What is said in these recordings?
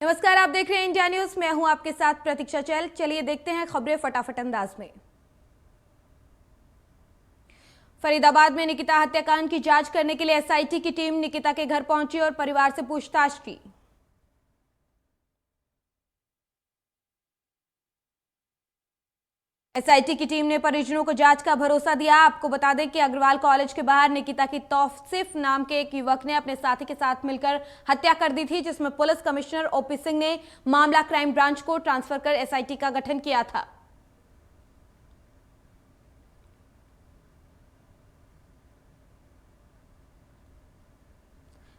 नमस्कार, आप देख रहे हैं इंडिया न्यूज। मैं हूं आपके साथ प्रतीक्षा चैल। चलिए देखते हैं खबरें फटाफट अंदाज में। फरीदाबाद में निकिता हत्याकांड की जांच करने के लिए एसआईटी की टीम निकिता के घर पहुंची और परिवार से पूछताछ की। एसआईटी की टीम ने परिजनों को जांच का भरोसा दिया। आपको बता दें कि अग्रवाल कॉलेज के बाहर निकिता की तौसीफ नाम के एक युवक ने अपने साथी के साथ मिलकर हत्या कर दी थी, जिसमें पुलिस कमिश्नर ओपी सिंह ने मामला क्राइम ब्रांच को ट्रांसफर कर एसआईटी का गठन किया था।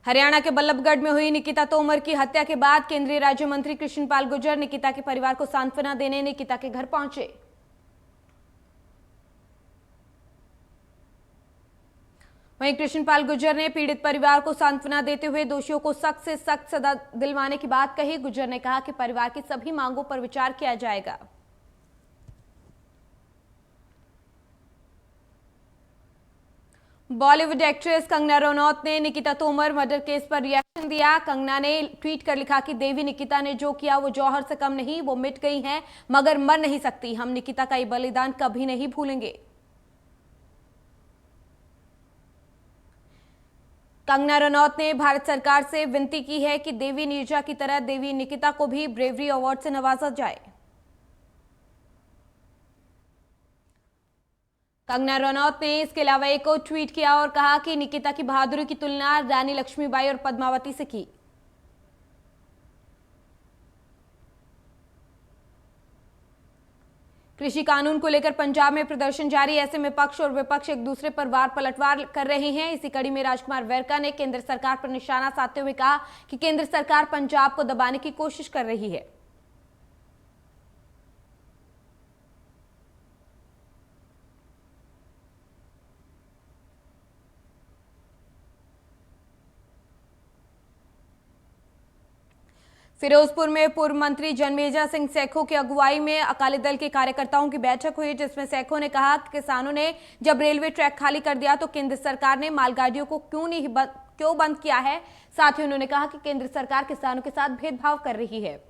हरियाणा के बल्लभगढ़ में हुई निकिता तोमर की हत्या के बाद केंद्रीय राज्य मंत्री कृष्णपाल गुर्जर निकिता के परिवार को सांत्वना देने निकिता के घर पहुंचे। वहीं कृष्णपाल गुर्जर ने पीड़ित परिवार को सांत्वना देते हुए दोषियों को सख्त से सख्त सजा दिलवाने की बात कही। गुर्जर ने कहा कि परिवार की सभी मांगों पर विचार किया जाएगा। बॉलीवुड एक्ट्रेस कंगना रनौत ने निकिता तोमर मर्डर केस पर रिएक्शन दिया। कंगना ने ट्वीट कर लिखा कि देवी निकिता ने जो किया वो जौहर से कम नहीं, वो मिट गई हैं मगर मर नहीं सकती। हम निकिता का ये बलिदान कभी नहीं भूलेंगे। कंगना रनौत ने भारत सरकार से विनती की है कि देवी नीरजा की तरह देवी निकिता को भी ब्रेवरी अवार्ड से नवाजा जाए। कंगना रनौत ने इसके अलावा एक और ट्वीट किया और कहा कि निकिता की बहादुरी की तुलना रानी लक्ष्मीबाई और पद्मावती से की। कृषि कानून को लेकर पंजाब में प्रदर्शन जारी। ऐसे में पक्ष और विपक्ष एक दूसरे पर वार पलटवार कर रहे हैं। इसी कड़ी में राजकुमार वेरका ने केंद्र सरकार पर निशाना साधते हुए कहा कि केंद्र सरकार पंजाब को दबाने की कोशिश कर रही है। फिरोजपुर में पूर्व मंत्री जन्मेजय सिंह सेखों की अगुवाई में अकाली दल के कार्यकर्ताओं की बैठक हुई, जिसमें सेखों ने कहा कि किसानों ने जब रेलवे ट्रैक खाली कर दिया तो केंद्र सरकार ने मालगाड़ियों को क्यों बंद किया है। साथ ही उन्होंने कहा कि केंद्र सरकार किसानों के साथ भेदभाव कर रही है।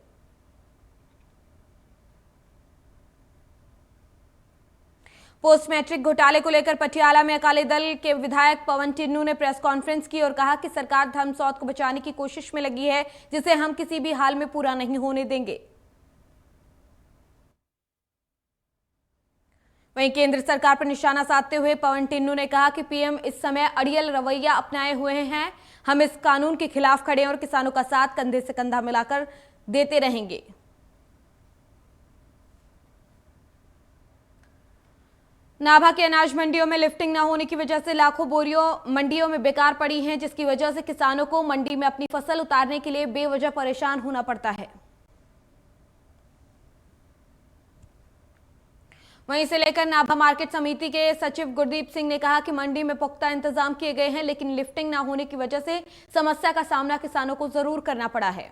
पोस्ट मैट्रिक घोटाले को लेकर पटियाला में अकाली दल के विधायक पवन टिन्नू ने प्रेस कॉन्फ्रेंस की और कहा कि सरकार धर्मसौध को बचाने की कोशिश में लगी है, जिसे हम किसी भी हाल में पूरा नहीं होने देंगे। वहीं केंद्र सरकार पर निशाना साधते हुए पवन टिन्नू ने कहा कि पीएम इस समय अड़ियल रवैया अपनाए हुए हैं। हम इस कानून के खिलाफ खड़े हैं और किसानों का साथ कंधे से कंधा मिलाकर देते रहेंगे। नाभा के अनाज मंडियों में लिफ्टिंग न होने की वजह से लाखों बोरियों मंडियों में बेकार पड़ी हैं, जिसकी वजह से किसानों को मंडी में अपनी फसल उतारने के लिए बेवजह परेशान होना पड़ता है। वहीं इसे लेकर नाभा मार्केट समिति के सचिव गुरदीप सिंह ने कहा कि मंडी में पुख्ता इंतजाम किए गए हैं, लेकिन लिफ्टिंग न होने की वजह से समस्या का सामना किसानों को जरूर करना पड़ा है।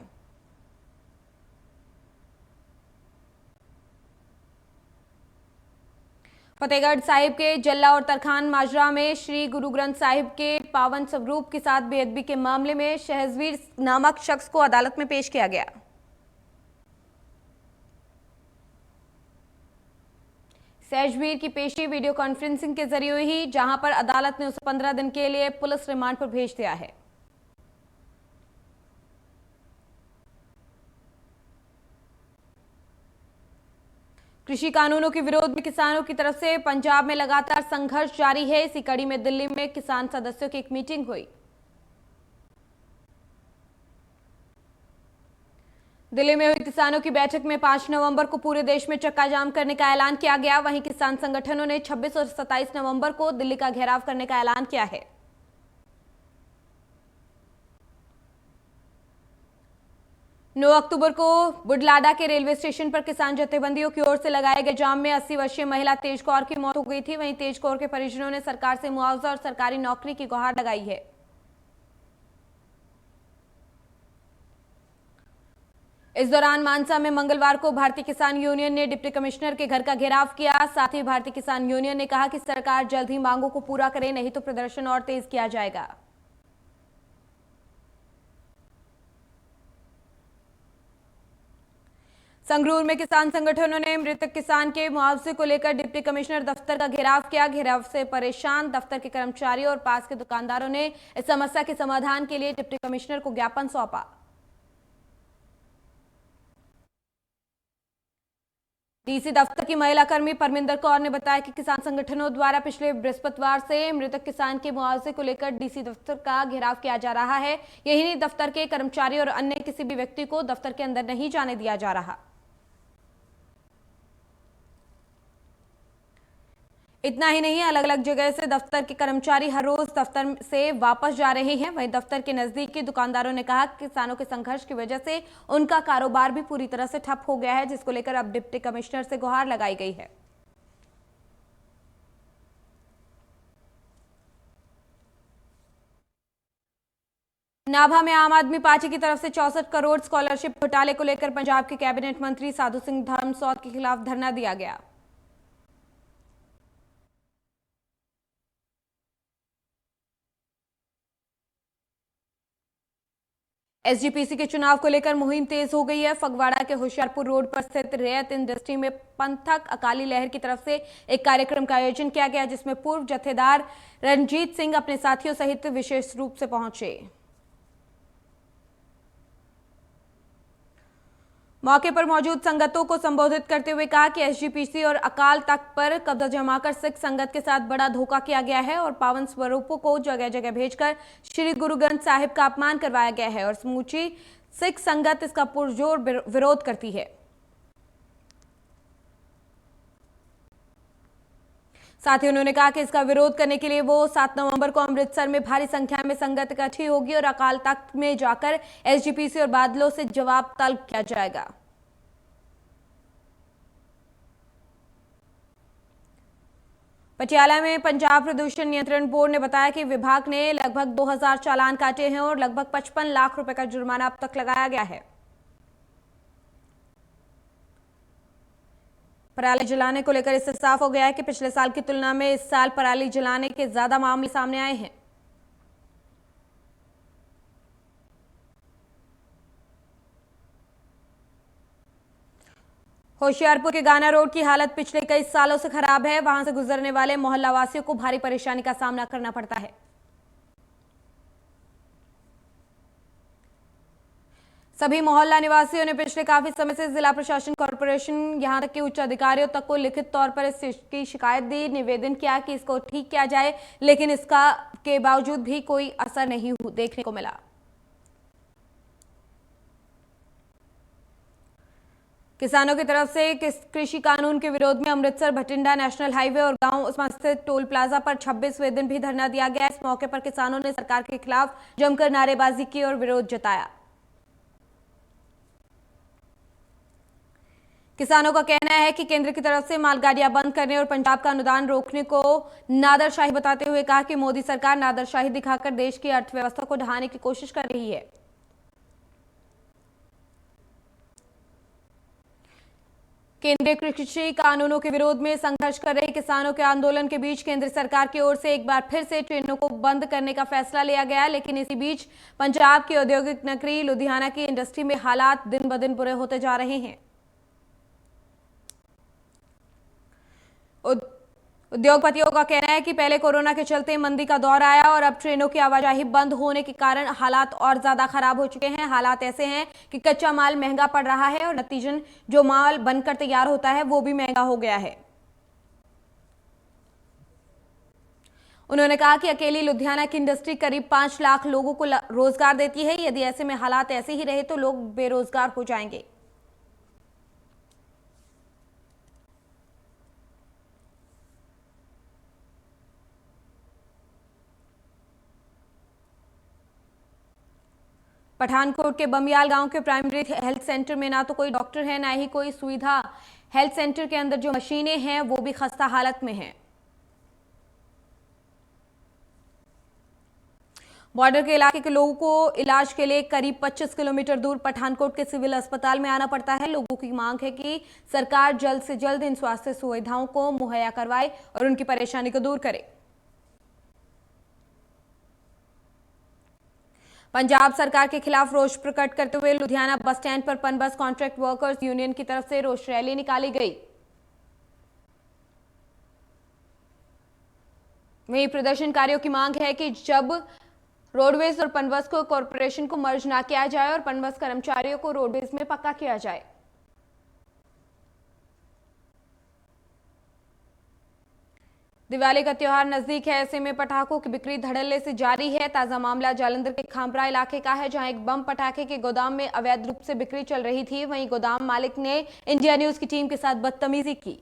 फतेहगढ़ साहिब के जल्ला और तरखान माजरा में श्री गुरु ग्रंथ साहिब के पावन स्वरूप के साथ बेअदबी के मामले में शहजवीर नामक शख्स को अदालत में पेश किया गया। शहजवीर की पेशी वीडियो कॉन्फ्रेंसिंग के जरिए हुई, जहां पर अदालत ने उसे 15 दिन के लिए पुलिस रिमांड पर भेज दिया है। कृषि कानूनों के विरोध में किसानों की तरफ से पंजाब में लगातार संघर्ष जारी है। इसी कड़ी में दिल्ली में किसान सदस्यों की एक मीटिंग हुई। दिल्ली में हुई किसानों की बैठक में 5 नवंबर को पूरे देश में चक्का जाम करने का ऐलान किया गया। वहीं किसान संगठनों ने 26 और 27 नवंबर को दिल्ली का घेराव करने का ऐलान किया है। 9 अक्टूबर को बुढलाडा के रेलवे स्टेशन पर किसान जथेबंदियों की ओर से लगाए गए जाम में 80 वर्षीय महिला तेज कौर की मौत हो गई थी। वहीं तेज कौर के परिजनों ने सरकार से मुआवजा और सरकारी नौकरी की गुहार लगाई है। इस दौरान मानसा में मंगलवार को भारतीय किसान यूनियन ने डिप्टी कमिश्नर के घर का घेराव किया। साथ ही भारतीय किसान यूनियन ने कहा कि सरकार जल्द ही मांगों को पूरा करे, नहीं तो प्रदर्शन और तेज किया जाएगा। संगरूर में किसान संगठनों ने मृतक किसान के मुआवजे को लेकर डिप्टी कमिश्नर दफ्तर का घेराव किया। घेराव से परेशान दफ्तर के कर्मचारियों और पास के दुकानदारों ने इस समस्या के समाधान के लिए डिप्टी कमिश्नर को ज्ञापन सौंपा। डीसी दफ्तर की महिला कर्मी परमिंदर कौर ने बताया कि किसान संगठनों द्वारा पिछले बृहस्पतिवार से मृतक किसान के मुआवजे को लेकर डीसी दफ्तर का घेराव किया जा रहा है। यही नहीं, दफ्तर के कर्मचारी और अन्य किसी भी व्यक्ति को दफ्तर के अंदर नहीं जाने दिया जा रहा। इतना ही नहीं, अलग अलग जगह से दफ्तर के कर्मचारी हर रोज दफ्तर से वापस जा रहे हैं। वहीं दफ्तर के नजदीक के दुकानदारों ने कहा कि किसानों के संघर्ष की वजह से उनका कारोबार भी पूरी तरह से ठप हो गया है, जिसको लेकर अब डिप्टी कमिश्नर से गुहार लगाई गई है। नाभा में आम आदमी पार्टी की तरफ से 64 करोड़ स्कॉलरशिप घोटाले को लेकर पंजाब के कैबिनेट मंत्री साधु सिंह धर्मसौत के खिलाफ धरना दिया गया। एसजीपीसी के चुनाव को लेकर मुहिम तेज हो गई है। फगवाड़ा के होशियारपुर रोड पर स्थित रैयत इंडस्ट्री में पंथक अकाली लहर की तरफ से एक कार्यक्रम का आयोजन किया गया, जिसमें पूर्व जत्थेदार रणजीत सिंह अपने साथियों सहित विशेष रूप से पहुंचे। मौके पर मौजूद संगतों को संबोधित करते हुए कहा कि एसजीपीसी और अकाल तख्त पर कब्जा जमाकर सिख संगत के साथ बड़ा धोखा किया गया है और पावन स्वरूपों को जगह जगह भेजकर श्री गुरु ग्रंथ साहिब का अपमान करवाया गया है और समूची सिख संगत इसका पुरजोर विरोध करती है। साथ ही उन्होंने कहा कि इसका विरोध करने के लिए वो 7 नवंबर को अमृतसर में भारी संख्या में संगत इकट्ठी होगी और अकाल तख्त में जाकर एसजीपीसी और बादलों से जवाब तलब किया जाएगा। पटियाला में पंजाब प्रदूषण नियंत्रण बोर्ड ने बताया कि विभाग ने लगभग 2000 चालान काटे हैं और लगभग 55 लाख रुपए का जुर्माना अब तक लगाया गया है। पराली जलाने को लेकर इससे साफ हो गया है कि पिछले साल की तुलना में इस साल पराली जलाने के ज्यादा मामले सामने आए हैं। होशियारपुर के गाना रोड की हालत पिछले कई सालों से खराब है। वहां से गुजरने वाले मोहल्ला वासियों को भारी परेशानी का सामना करना पड़ता है। सभी मोहल्ला निवासियों ने पिछले काफी समय से जिला प्रशासन, कॉर्पोरेशन, यहां तक कि उच्च अधिकारियों तक को लिखित तौर पर इसकी शिकायत दी, निवेदन किया कि इसको ठीक किया जाए, लेकिन इसका के बावजूद भी कोई असर नहीं देखने को मिला। किसानों की तरफ से कृषि कानून के विरोध में अमृतसर भटिंडा नेशनल हाईवे और गांव उस्मा स्थित टोल प्लाजा पर 26वें दिन भी धरना दिया गया। इस मौके पर किसानों ने सरकार के खिलाफ जमकर नारेबाजी की और विरोध जताया। किसानों का कहना है कि केंद्र की तरफ से मालगाड़ियां बंद करने और पंजाब का अनुदान रोकने को नादरशाही बताते हुए कहा कि मोदी सरकार नादरशाही दिखाकर देश की अर्थव्यवस्था को ढहाने की कोशिश कर रही है। केंद्रीय कृषि कानूनों के विरोध में संघर्ष कर रहे किसानों के आंदोलन के बीच केंद्र सरकार की ओर से एक बार फिर से ट्रेनों को बंद करने का फैसला लिया गया, लेकिन इसी बीच पंजाब की औद्योगिक नगरी लुधियाना की इंडस्ट्री में हालात दिन ब दिन बुरे होते जा रहे हैं। उद्योगपतियों का कहना है कि पहले कोरोना के चलते मंदी का दौर आया और अब ट्रेनों की आवाजाही बंद होने के कारण हालात और ज्यादा खराब हो चुके हैं। हालात ऐसे हैं कि कच्चा माल महंगा पड़ रहा है और नतीजन जो माल बनकर तैयार होता है वो भी महंगा हो गया है। उन्होंने कहा कि अकेली लुधियाना की इंडस्ट्री करीब 5 लाख लोगों को रोजगार देती है। यदि ऐसे में हालात ऐसे ही रहे तो लोग बेरोजगार हो जाएंगे। पठानकोट के बमियाल गांव के प्राइमरी हेल्थ सेंटर में ना तो कोई डॉक्टर है, ना ही कोई सुविधा। हेल्थ सेंटर के अंदर जो मशीनें हैं वो भी खस्ता हालत में हैं। बॉर्डर के इलाके के लोगों को इलाज के लिए करीब 25 किलोमीटर दूर पठानकोट के सिविल अस्पताल में आना पड़ता है। लोगों की मांग है कि सरकार जल्द से जल्द इन स्वास्थ्य सुविधाओं को मुहैया करवाए और उनकी परेशानी को दूर करे। पंजाब सरकार के खिलाफ रोष प्रकट करते हुए लुधियाना बस स्टैंड पर पनबस कॉन्ट्रैक्ट वर्कर्स यूनियन की तरफ से रोष रैली निकाली गई। वहीं प्रदर्शनकारियों की मांग है कि जब रोडवेज और पनबस को कॉरपोरेशन को मर्ज ना किया जाए और पनबस कर्मचारियों को रोडवेज में पक्का किया जाए। दिवाली का त्योहार नजदीक है, ऐसे में पटाखों की बिक्री धड़ल्ले से जारी है। ताजा मामला जालंधर के खांपरा इलाके का है, जहां एक बम पटाखे के गोदाम में अवैध रूप से बिक्री चल रही थी। वहीं गोदाम मालिक ने इंडिया न्यूज की टीम के साथ बदतमीजी की।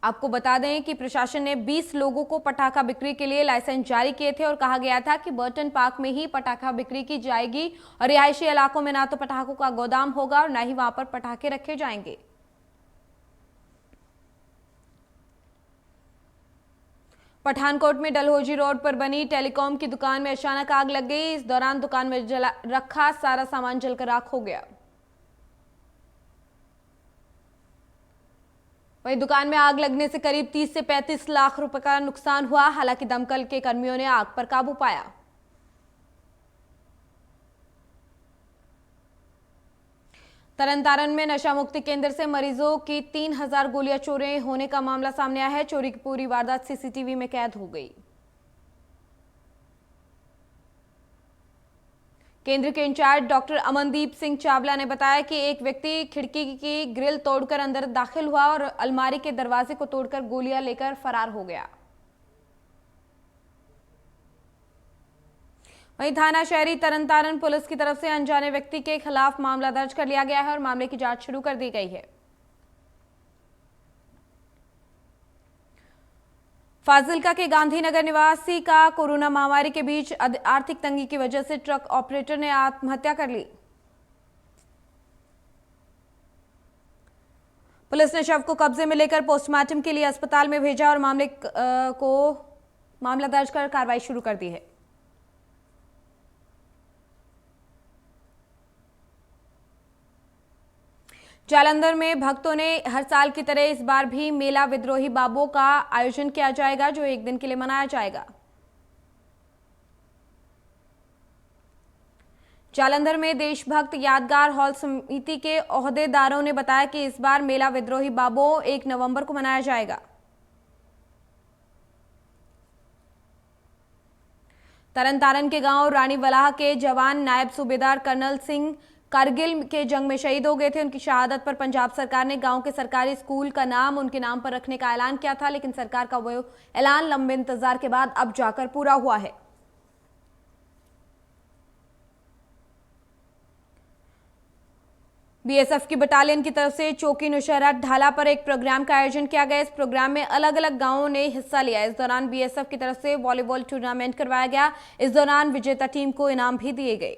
आपको बता दें कि प्रशासन ने 20 लोगों को पटाखा बिक्री के लिए लाइसेंस जारी किए थे और कहा गया था कि बर्टन पार्क में ही पटाखा बिक्री की जाएगी और रिहायशी इलाकों में ना तो पटाखों का गोदाम होगा और ना ही वहां पर पटाखे रखे जाएंगे। पठानकोट में डलहौजी रोड पर बनी टेलीकॉम की दुकान में अचानक आग लग गई। इस दौरान दुकान में रखा सारा सामान जलकर राख हो गया। वहीं दुकान में आग लगने से करीब 30 से 35 लाख रुपए का नुकसान हुआ। हालांकि दमकल के कर्मियों ने आग पर काबू पाया। तरनतारन में नशा मुक्ति केंद्र से मरीजों की 3000 गोलियां चोरी होने का मामला सामने आया है। चोरी की पूरी वारदात सीसीटीवी में कैद हो गई। केंद्र के इंचार्ज डॉक्टर अमनदीप सिंह चावला ने बताया कि एक व्यक्ति खिड़की की ग्रिल तोड़कर अंदर दाखिल हुआ और अलमारी के दरवाजे को तोड़कर गोलियां लेकर फरार हो गया। वहीं थाना शहरी तरनतारन पुलिस की तरफ से अनजाने व्यक्ति के खिलाफ मामला दर्ज कर लिया गया है और मामले की जांच शुरू कर दी गई है। फाजिल्का के गांधीनगर निवासी का कोरोना महामारी के बीच आर्थिक तंगी की वजह से ट्रक ऑपरेटर ने आत्महत्या कर ली। पुलिस ने शव को कब्जे में लेकर पोस्टमार्टम के लिए अस्पताल में भेजा और मामला दर्ज कर कार्रवाई शुरू कर दी है। जालंधर में भक्तों ने हर साल की तरह इस बार भी मेला विद्रोही बाबों का आयोजन किया जाएगा, जो एक दिन के लिए मनाया जाएगा। जालंधर में देशभक्त यादगार हॉल समिति के ओहदेदारों ने बताया कि इस बार मेला विद्रोही बाबों 1 नवंबर को मनाया जाएगा। तरनतारन के गांव रानीवलाह के जवान नायब सूबेदार कर्नल सिंह कारगिल के जंग में शहीद हो गए थे। उनकी शहादत पर पंजाब सरकार ने गांव के सरकारी स्कूल का नाम उनके नाम पर रखने का ऐलान किया था, लेकिन सरकार का वो ऐलान लंबे इंतजार के बाद अब जाकर पूरा हुआ है। बीएसएफ की बटालियन की तरफ से चौकी नौशहरा ढाला पर एक प्रोग्राम का आयोजन किया गया। इस प्रोग्राम में अलग अलग गांवों ने हिस्सा लिया। इस दौरान बीएसएफ की तरफ से वॉलीबॉल टूर्नामेंट करवाया गया। इस दौरान विजेता टीम को इनाम भी दिए गए।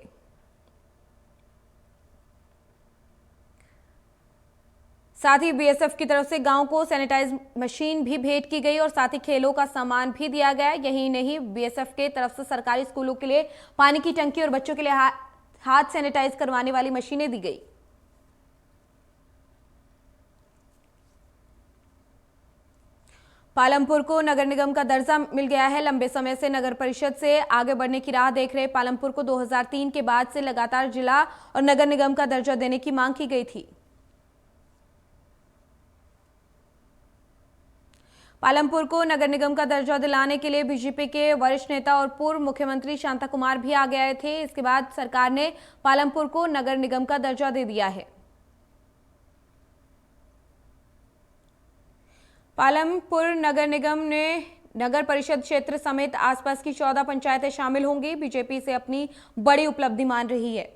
साथ ही बीएसएफ की तरफ से गांव को सैनिटाइज मशीन भी भेंट की गई और साथ ही खेलों का सामान भी दिया गया। यही नहीं, बीएसएफ के तरफ से सरकारी स्कूलों के लिए पानी की टंकी और बच्चों के लिए हाथ सैनिटाइज करवाने वाली मशीनें दी गई। पालमपुर को नगर निगम का दर्जा मिल गया है। लंबे समय से नगर परिषद से आगे बढ़ने की राह देख रहे पालमपुर को 2003 के बाद से लगातार जिला और नगर निगम का दर्जा देने की मांग की गई थी। पालमपुर को नगर निगम का दर्जा दिलाने के लिए बीजेपी के वरिष्ठ नेता और पूर्व मुख्यमंत्री शांता कुमार भी आगे आए थे। इसके बाद सरकार ने पालमपुर को नगर निगम का दर्जा दे दिया है। पालमपुर नगर निगम ने नगर परिषद क्षेत्र समेत आसपास की 14 पंचायतें शामिल होंगी। बीजेपी से अपनी बड़ी उपलब्धि मान रही है।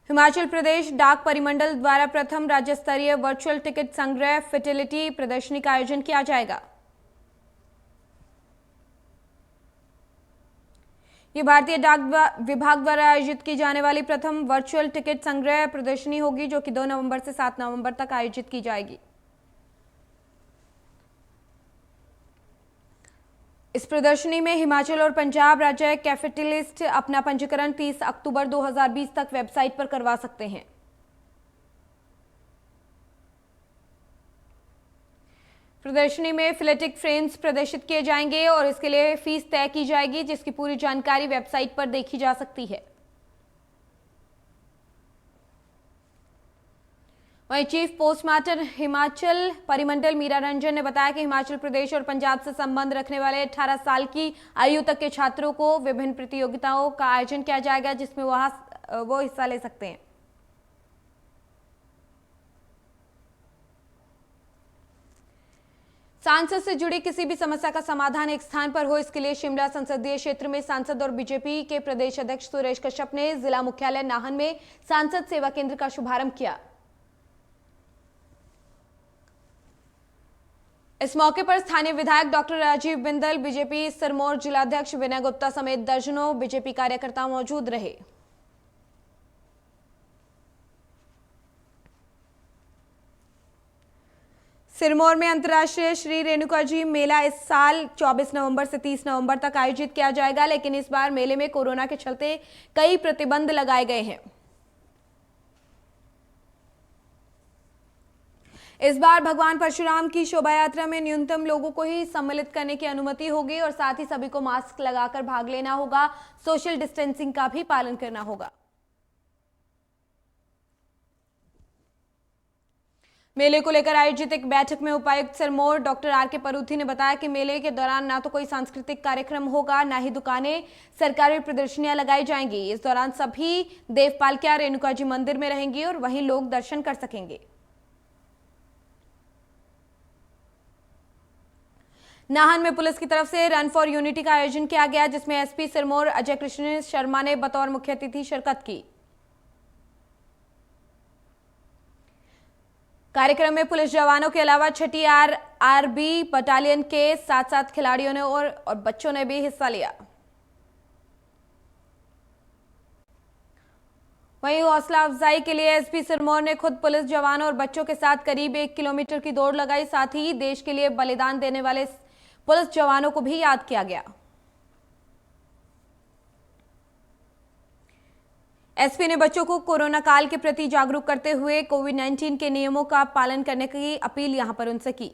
हिमाचल प्रदेश डाक परिमंडल द्वारा प्रथम राज्य स्तरीय वर्चुअल टिकट संग्रह फर्टिलिटी प्रदर्शनी का आयोजन किया जाएगा। ये भारतीय डाक विभाग द्वारा आयोजित की जाने वाली प्रथम वर्चुअल टिकट संग्रह प्रदर्शनी होगी, जो कि 2 नवंबर से 7 नवंबर तक आयोजित की जाएगी। इस प्रदर्शनी में हिमाचल और पंजाब राज्य कैपिटलिस्ट अपना पंजीकरण 30 अक्टूबर 2020 तक वेबसाइट पर करवा सकते हैं। प्रदर्शनी में फिलेटिक फ्रेम्स प्रदर्शित किए जाएंगे और इसके लिए फीस तय की जाएगी, जिसकी पूरी जानकारी वेबसाइट पर देखी जा सकती है। वहीं चीफ पोस्टमास्टर हिमाचल परिमंडल मीरा रंजन ने बताया कि हिमाचल प्रदेश और पंजाब से संबंध रखने वाले 18 साल की आयु तक के छात्रों को विभिन्न प्रतियोगिताओं का आयोजन किया जाएगा, जिसमें वो हिस्सा ले सकते हैं। सांसद से जुड़ी किसी भी समस्या का समाधान एक स्थान पर हो, इसके लिए शिमला संसदीय क्षेत्र में सांसद और बीजेपी के प्रदेश अध्यक्ष सुरेश कश्यप ने जिला मुख्यालय नाहन में सांसद सेवा केंद्र का शुभारंभ किया। इस मौके पर स्थानीय विधायक डॉक्टर राजीव बिंदल, बीजेपी सिरमौर जिलाध्यक्ष विनय गुप्ता समेत दर्जनों बीजेपी कार्यकर्ता मौजूद रहे। सिरमौर में अंतर्राष्ट्रीय श्री रेणुका जी मेला इस साल 24 नवंबर से 30 नवंबर तक आयोजित किया जाएगा, लेकिन इस बार मेले में कोरोना के चलते कई प्रतिबंध लगाए गए हैं। इस बार भगवान परशुराम की शोभा यात्रा में न्यूनतम लोगों को ही सम्मिलित करने की अनुमति होगी और साथ ही सभी को मास्क लगाकर भाग लेना होगा। सोशल डिस्टेंसिंग का भी पालन करना होगा। मेले को लेकर आयोजित एक बैठक में उपायुक्त सिरमौर डॉक्टर आर.के. परूथी ने बताया कि मेले के दौरान ना तो कोई सांस्कृतिक कार्यक्रम होगा, ना ही दुकानें, सरकारी प्रदर्शनियां लगाई जाएंगी। इस दौरान सभी देवपालकियां रेणुका जी मंदिर में रहेंगी और वहीं लोग दर्शन कर सकेंगे। नाहन में पुलिस की तरफ से रन फॉर यूनिटी का आयोजन किया गया, जिसमें एसपी सिरमौर अजय कृष्ण शर्मा ने बतौर मुख्य अतिथि शिरकत की। कार्यक्रम में पुलिस जवानों के अलावा छठी आरबी बटालियन के साथ खिलाड़ियों ने और बच्चों ने भी हिस्सा लिया। वहीं हौसला अफजाई के लिए एसपी सिरमौर ने खुद पुलिस जवानों और बच्चों के साथ करीब 1 किलोमीटर की दौड़ लगाई। साथ ही देश के लिए बलिदान देने वाले पुलिस जवानों को भी याद किया गया। एसपी ने बच्चों को कोरोना काल के प्रति जागरूक करते हुए कोविड-19 के नियमों का पालन करने की अपील यहां पर उनसे की।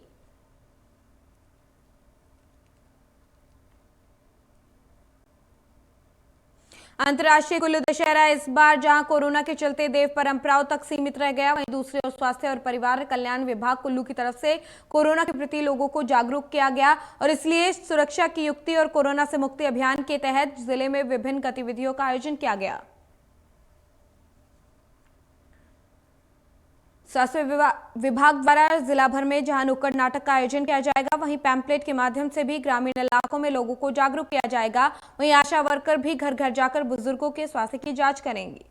अंतर्राष्ट्रीय कुल्लू दशहरा इस बार जहां कोरोना के चलते देव परंपराओं तक सीमित रह गया, वहीं दूसरी ओर स्वास्थ्य और परिवार कल्याण विभाग कुल्लू की तरफ से कोरोना के प्रति लोगों को जागरूक किया गया और इसलिए सुरक्षा की युक्ति और कोरोना से मुक्ति अभियान के तहत जिले में विभिन्न गतिविधियों का आयोजन किया गया। स्वास्थ्य विभाग द्वारा जिला भर में जहां नुक्कड़ नाटक का आयोजन किया जाएगा, वहीं पैम्पलेट के माध्यम से भी ग्रामीण इलाकों में लोगों को जागरूक किया जाएगा। वहीं आशा वर्कर भी घर घर जाकर बुजुर्गों के स्वास्थ्य की जांच करेंगी।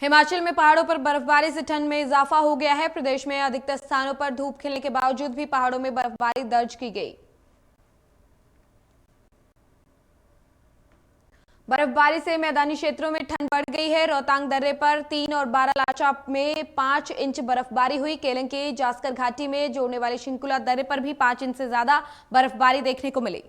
हिमाचल में पहाड़ों पर बर्फबारी से ठंड में इजाफा हो गया है। प्रदेश में अधिकतर स्थानों पर धूप खिलने के बावजूद भी पहाड़ों में बर्फबारी दर्ज की गई। बर्फबारी से मैदानी क्षेत्रों में ठंड बढ़ गई है। रोहतांग दर्रे पर 3 और बारालाचा में 5 इंच बर्फबारी हुई। केलंग के जास्कर घाटी में जोड़ने वाले शिंकुला दर्रे पर भी 5 इंच से ज्यादा बर्फबारी देखने को मिली।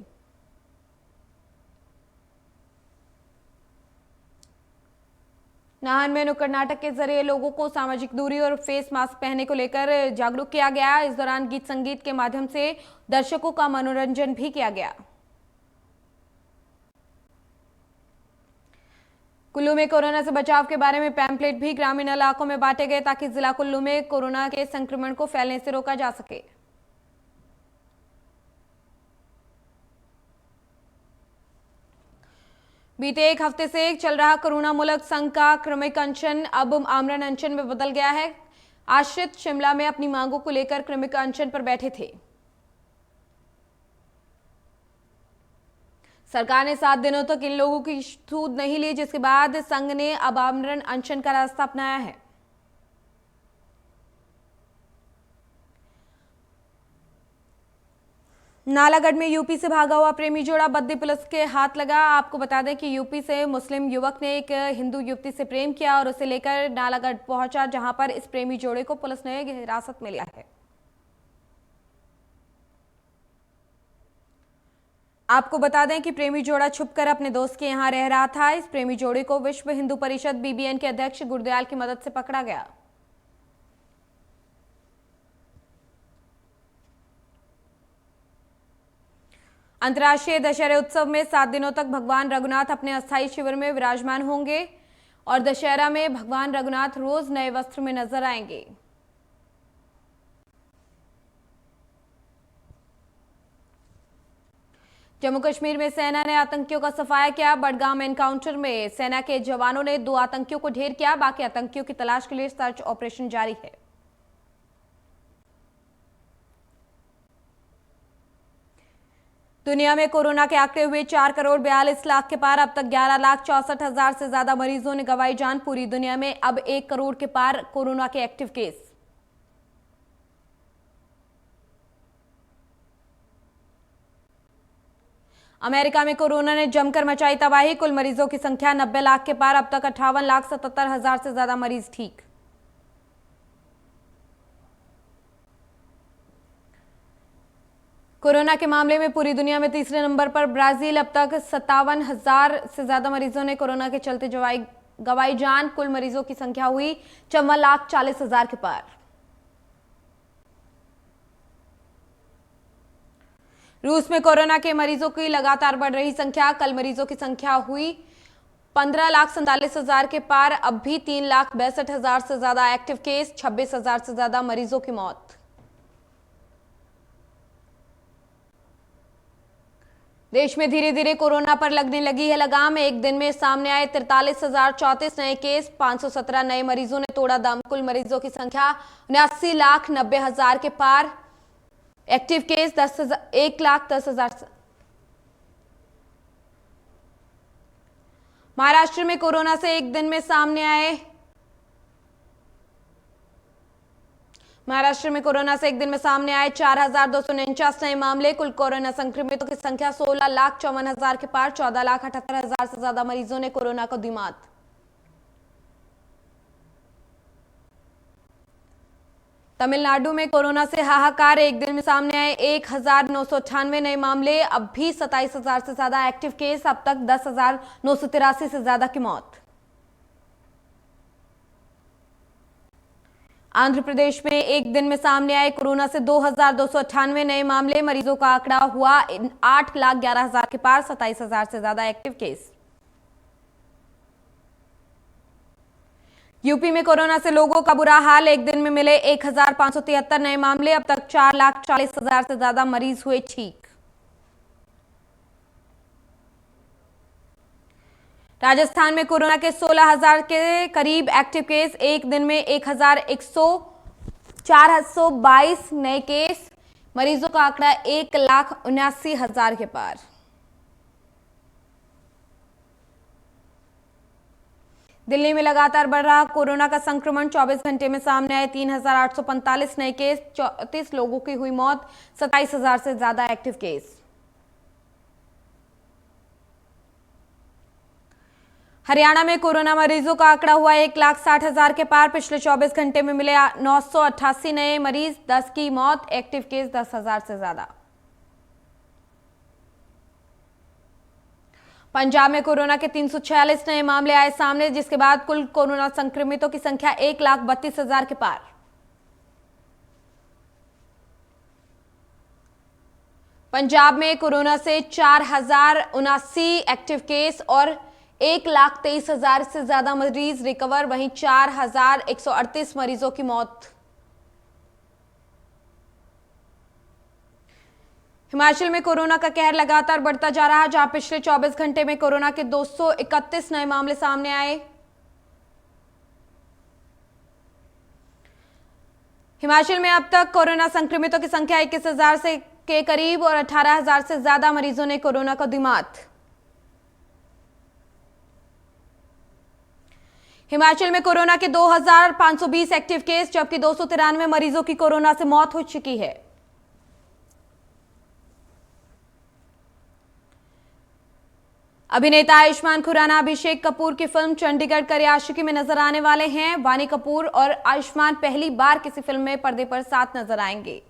नाहन में नुक्कड़ नाटक के जरिए लोगों को सामाजिक दूरी और फेस मास्क पहनने को लेकर जागरूक किया गया। इस दौरान गीत संगीत के माध्यम से दर्शकों का मनोरंजन भी किया गया। कुल्लू में कोरोना से बचाव के बारे में पैम्पलेट भी ग्रामीण इलाकों में बांटे गए ताकि जिला कुल्लू में कोरोना के संक्रमण को फैलने से रोका जा सके। बीते एक हफ्ते से चल रहा करुणा मूलक संघ का क्रमिक अनशन अब आमरण अनशन में बदल गया है। आश्रित शिमला में अपनी मांगों को लेकर क्रमिक अनशन पर बैठे थे। सरकार ने 7 दिनों तक इन लोगों की सूद नहीं ली, जिसके बाद संघ ने अब आमरण अनशन का रास्ता अपनाया है। नालागढ़ में यूपी से भागा हुआ प्रेमी जोड़ा बद्दी पुलिस के हाथ लगा। आपको बता दें कि यूपी से मुस्लिम युवक ने एक हिंदू युवती से प्रेम किया और उसे लेकर नालागढ़ पहुंचा, जहां पर इस प्रेमी जोड़े को पुलिस ने हिरासत में लिया है। आपको बता दें कि प्रेमी जोड़ा छुपकर अपने दोस्त के यहां रह रहा था। इस प्रेमी जोड़े को विश्व हिंदू परिषद बीबीएन के अध्यक्ष गुरदयाल की मदद से पकड़ा गया। अंतर्राष्ट्रीय दशहरा उत्सव में 7 दिनों तक भगवान रघुनाथ अपने अस्थायी शिविर में विराजमान होंगे और दशहरा में भगवान रघुनाथ रोज नए वस्त्र में नजर आएंगे। जम्मू कश्मीर में सेना ने आतंकियों का सफाया किया। बडगाम एनकाउंटर में सेना के जवानों ने 2 आतंकियों को ढेर किया। बाकी आतंकियों की तलाश के लिए सर्च ऑपरेशन जारी है। दुनिया में कोरोना के आंकड़े हुए 4 करोड़ 42 लाख के पार। अब तक 11,64,000 से ज्यादा मरीजों ने गंवाई जान। पूरी दुनिया में अब 1 करोड़ के पार कोरोना के एक्टिव केस। अमेरिका में कोरोना ने जमकर मचाई तबाही। कुल मरीजों की संख्या 90 लाख के पार। अब तक 58,77,000 से ज्यादा मरीज ठीक। कोरोना के मामले में पूरी दुनिया में तीसरे नंबर पर ब्राजील। अब तक 57,000 से ज्यादा मरीजों ने कोरोना के चलते गंवाई जान। कुल मरीजों की संख्या हुई 54,40,000 के पार। रूस में कोरोना के मरीजों की लगातार बढ़ रही संख्या। कल मरीजों की संख्या हुई 15,47,000 के पार। अब भी 3,62,000 से ज्यादा एक्टिव केस, 26,000 से ज्यादा मरीजों की मौत। देश में धीरे धीरे कोरोना पर लगने लगी है लगाम। एक दिन में सामने आए 43,034 नए केस, 517 नए मरीजों ने तोड़ा दम। कुल मरीजों की संख्या 79,90,000 के पार। Active case 1,10,000। महाराष्ट्र में कोरोना से एक दिन में सामने आए महाराष्ट्र में कोरोना से एक दिन में सामने आए 4,249 नए मामले। कुल कोरोना संक्रमितों की संख्या 16,54,000 के पार। 14,78,000 से ज्यादा मरीजों ने कोरोना को दी मात। तमिलनाडु में कोरोना से हाहाकार। एक दिन में सामने आए 1,998 नए मामले। अब भी 27,000 से ज्यादा एक्टिव केस। अब तक 10,983 से ज्यादा की मौत। आंध्र प्रदेश में एक दिन में सामने आए कोरोना से 2,298 नए मामले। मरीजों का आंकड़ा हुआ 8,11,000 के पार। 27,000 से ज्यादा एक्टिव केस। यूपी में कोरोना से लोगों का बुरा हाल। एक दिन में मिले 1,573 नए मामले। अब तक 4,40,000 से ज्यादा मरीज हुए ठीक। राजस्थान में कोरोना के 16,000 के करीब एक्टिव केस। एक दिन में 422 नए केस। मरीजों का आंकड़ा 1,79,000 के पार। दिल्ली में लगातार बढ़ रहा कोरोना का संक्रमण। 24 घंटे में सामने आए 3,845 नए केस। 34 लोगों की हुई मौत। 27,000 से ज्यादा एक्टिव केस। हरियाणा में कोरोना मरीजों का आंकड़ा हुआ 1,60,000 के पार। पिछले 24 घंटे में मिले 988 नए मरीज। 10 की मौत। एक्टिव केस 10,000 से ज्यादा। पंजाब में कोरोना के 346 नए मामले आए सामने, जिसके बाद कुल कोरोना संक्रमितों की संख्या 1,32,000 के पार। पंजाब में कोरोना से 4,079 एक्टिव केस और 1,23,000 से ज्यादा मरीज रिकवर। वहीं 4,138 मरीजों की मौत। हिमाचल में कोरोना का कहर लगातार बढ़ता जा रहा है, जहां पिछले 24 घंटे में कोरोना के 231 नए मामले सामने आए। हिमाचल में अब तक कोरोना संक्रमितों की संख्या 21,000 से के करीब और 18,000 से ज्यादा मरीजों ने कोरोना को दी मात। हिमाचल में कोरोना के 2,520 एक्टिव केस, जबकि 293 मरीजों की कोरोना से मौत हो चुकी है। अभिनेता आयुष्मान खुराना अभिषेक कपूर की फिल्म चंडीगढ़ करे आशिकी में नजर आने वाले हैं। वानी कपूर और आयुष्मान पहली बार किसी फिल्म में पर्दे पर साथ नजर आएंगे।